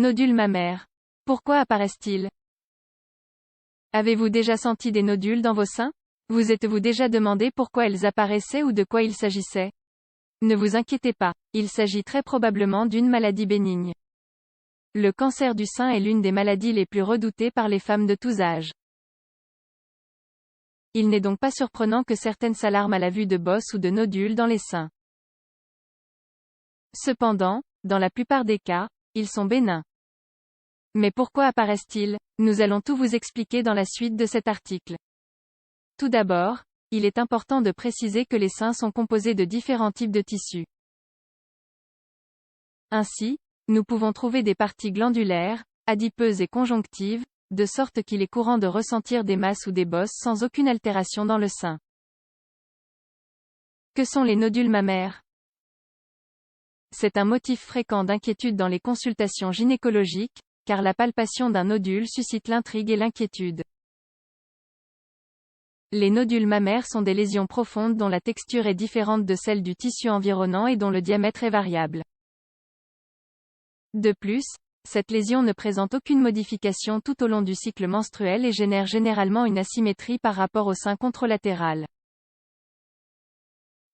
Nodules mammaires. Pourquoi apparaissent-ils? Avez-vous déjà senti des nodules dans vos seins? Vous êtes-vous déjà demandé pourquoi elles apparaissaient ou de quoi il s'agissait? Ne vous inquiétez pas, il s'agit très probablement d'une maladie bénigne. Le cancer du sein est l'une des maladies les plus redoutées par les femmes de tous âges. Il n'est donc pas surprenant que certaines s'alarment à la vue de bosses ou de nodules dans les seins. Cependant, dans la plupart des cas, ils sont bénins. Mais pourquoi apparaissent-ils? Nous allons tout vous expliquer dans la suite de cet article. Tout d'abord, il est important de préciser que les seins sont composés de différents types de tissus. Ainsi, nous pouvons trouver des parties glandulaires, adipeuses et conjonctives, de sorte qu'il est courant de ressentir des masses ou des bosses sans aucune altération dans le sein. Que sont les nodules mammaires? C'est un motif fréquent d'inquiétude dans les consultations gynécologiques, car la palpation d'un nodule suscite l'intrigue et l'inquiétude. Les nodules mammaires sont des lésions profondes dont la texture est différente de celle du tissu environnant et dont le diamètre est variable. De plus, cette lésion ne présente aucune modification tout au long du cycle menstruel et génère généralement une asymétrie par rapport au sein contralatéral.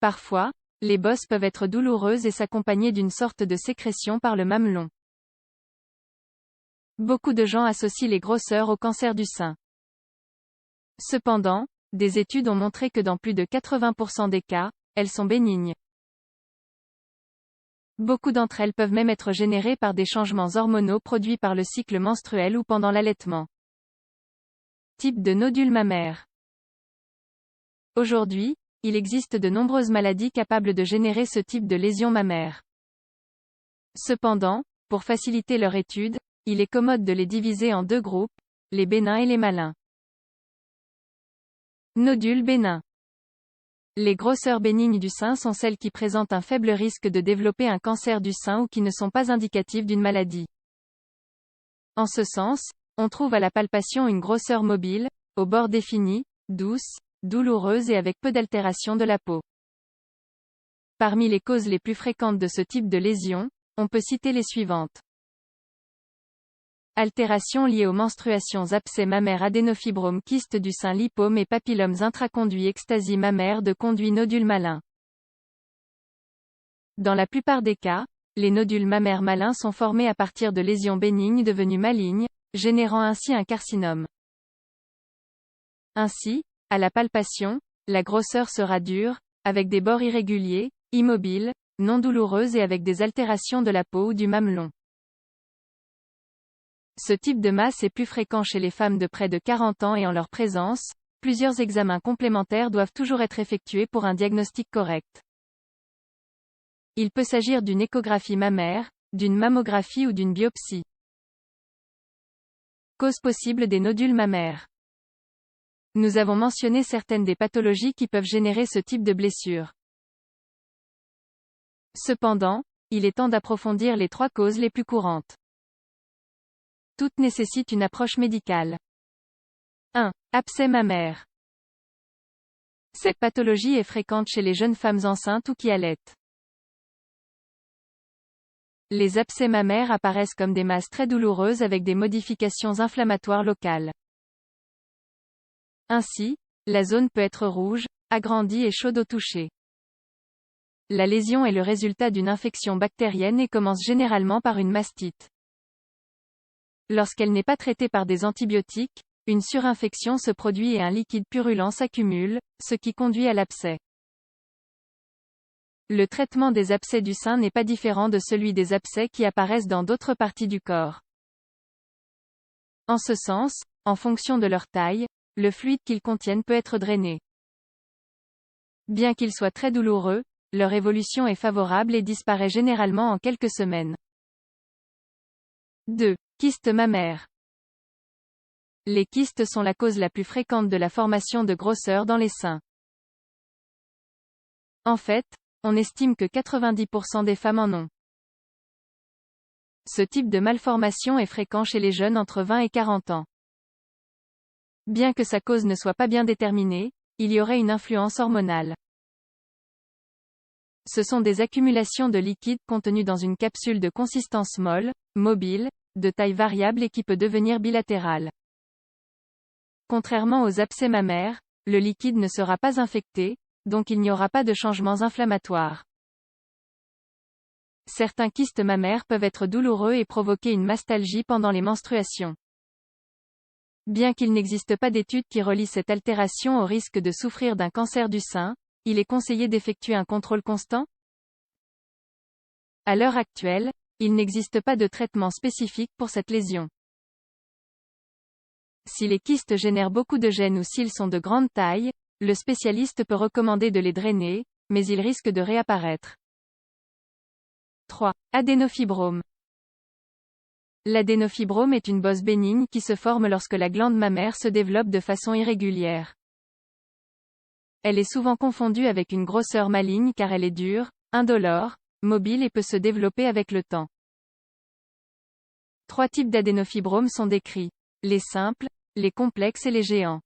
Parfois, les bosses peuvent être douloureuses et s'accompagner d'une sorte de sécrétion par le mamelon. Beaucoup de gens associent les grosseurs au cancer du sein. Cependant, des études ont montré que dans plus de 80% des cas, elles sont bénignes. Beaucoup d'entre elles peuvent même être générées par des changements hormonaux produits par le cycle menstruel ou pendant l'allaitement. Type de nodules mammaires. Aujourd'hui, il existe de nombreuses maladies capables de générer ce type de lésions mammaires. Cependant, pour faciliter leur étude, il est commode de les diviser en deux groupes, les bénins et les malins. Nodules bénins. Les grosseurs bénignes du sein sont celles qui présentent un faible risque de développer un cancer du sein ou qui ne sont pas indicatives d'une maladie. En ce sens, on trouve à la palpation une grosseur mobile, aux bords définis, douce, douloureuse et avec peu d'altération de la peau. Parmi les causes les plus fréquentes de ce type de lésion, on peut citer les suivantes. Altérations liées aux menstruations, abcès mammaire, adénofibrome, kyste du sein, lipomes et papillomes intraconduits, extasie mammaire de conduit, nodules malins. Dans la plupart des cas, les nodules mammaires malins sont formés à partir de lésions bénignes devenues malignes, générant ainsi un carcinome. Ainsi, à la palpation, la grosseur sera dure, avec des bords irréguliers, immobiles, non douloureuses et avec des altérations de la peau ou du mamelon. Ce type de masse est plus fréquent chez les femmes de près de 40 ans et en leur présence, plusieurs examens complémentaires doivent toujours être effectués pour un diagnostic correct. Il peut s'agir d'une échographie mammaire, d'une mammographie ou d'une biopsie. Cause possible des nodules mammaires. Nous avons mentionné certaines des pathologies qui peuvent générer ce type de blessure. Cependant, il est temps d'approfondir les trois causes les plus courantes. Toutes nécessitent une approche médicale. 1. Abcès mammaire. Cette pathologie est fréquente chez les jeunes femmes enceintes ou qui allaitent. Les abcès mammaires apparaissent comme des masses très douloureuses avec des modifications inflammatoires locales. Ainsi, la zone peut être rouge, agrandie et chaude au toucher. La lésion est le résultat d'une infection bactérienne et commence généralement par une mastite. Lorsqu'elle n'est pas traitée par des antibiotiques, une surinfection se produit et un liquide purulent s'accumule, ce qui conduit à l'abcès. Le traitement des abcès du sein n'est pas différent de celui des abcès qui apparaissent dans d'autres parties du corps. En ce sens, en fonction de leur taille, le fluide qu'ils contiennent peut être drainé. Bien qu'ils soient très douloureux, leur évolution est favorable et disparaît généralement en quelques semaines. 2. Kyste mammaire. Les kystes sont la cause la plus fréquente de la formation de grosseurs dans les seins. En fait, on estime que 90% des femmes en ont. Ce type de malformation est fréquent chez les jeunes entre 20 et 40 ans. Bien que sa cause ne soit pas bien déterminée, il y aurait une influence hormonale. Ce sont des accumulations de liquide contenu dans une capsule de consistance molle, mobile, de taille variable et qui peut devenir bilatéral. Contrairement aux abcès mammaires, le liquide ne sera pas infecté, donc il n'y aura pas de changements inflammatoires. Certains kystes mammaires peuvent être douloureux et provoquer une mastalgie pendant les menstruations. Bien qu'il n'existe pas d'études qui relient cette altération au risque de souffrir d'un cancer du sein, il est conseillé d'effectuer un contrôle constant. À l'heure actuelle, il n'existe pas de traitement spécifique pour cette lésion. Si les kystes génèrent beaucoup de gènes ou s'ils sont de grande taille, le spécialiste peut recommander de les drainer, mais ils risquent de réapparaître. 3. Adénofibrome. L'adénofibrome est une bosse bénigne qui se forme lorsque la glande mammaire se développe de façon irrégulière. Elle est souvent confondue avec une grosseur maligne car elle est dure, indolore, mobile et peut se développer avec le temps. 3 types d'adénofibromes sont décrits. Les simples, les complexes et les géants.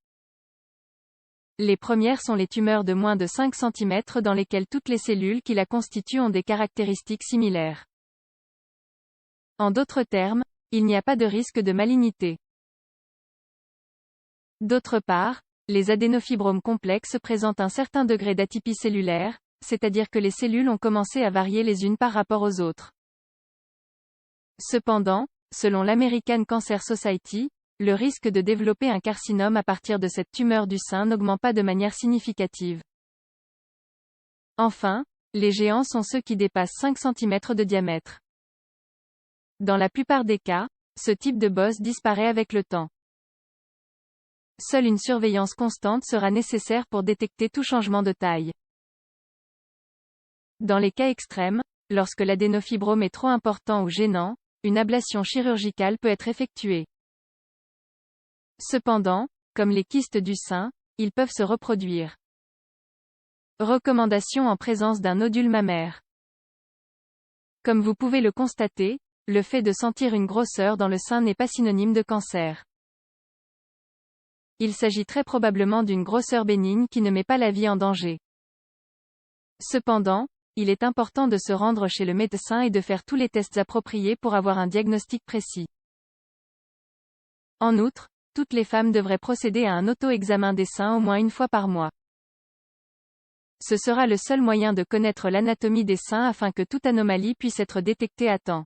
Les premières sont les tumeurs de moins de 5 cm dans lesquelles toutes les cellules qui la constituent ont des caractéristiques similaires. En d'autres termes, il n'y a pas de risque de malignité. D'autre part, les adénofibromes complexes présentent un certain degré d'atypie cellulaire, c'est-à-dire que les cellules ont commencé à varier les unes par rapport aux autres. Cependant, selon l'American Cancer Society, le risque de développer un carcinome à partir de cette tumeur du sein n'augmente pas de manière significative. Enfin, les géants sont ceux qui dépassent 5 cm de diamètre. Dans la plupart des cas, ce type de bosse disparaît avec le temps. Seule une surveillance constante sera nécessaire pour détecter tout changement de taille. Dans les cas extrêmes, lorsque l'adénofibrome est trop important ou gênant, une ablation chirurgicale peut être effectuée. Cependant, comme les kystes du sein, ils peuvent se reproduire. Recommandations en présence d'un nodule mammaire. Comme vous pouvez le constater, le fait de sentir une grosseur dans le sein n'est pas synonyme de cancer. Il s'agit très probablement d'une grosseur bénigne qui ne met pas la vie en danger. Cependant, il est important de se rendre chez le médecin et de faire tous les tests appropriés pour avoir un diagnostic précis. En outre, toutes les femmes devraient procéder à un auto-examen des seins au moins une fois par mois. Ce sera le seul moyen de connaître l'anatomie des seins afin que toute anomalie puisse être détectée à temps.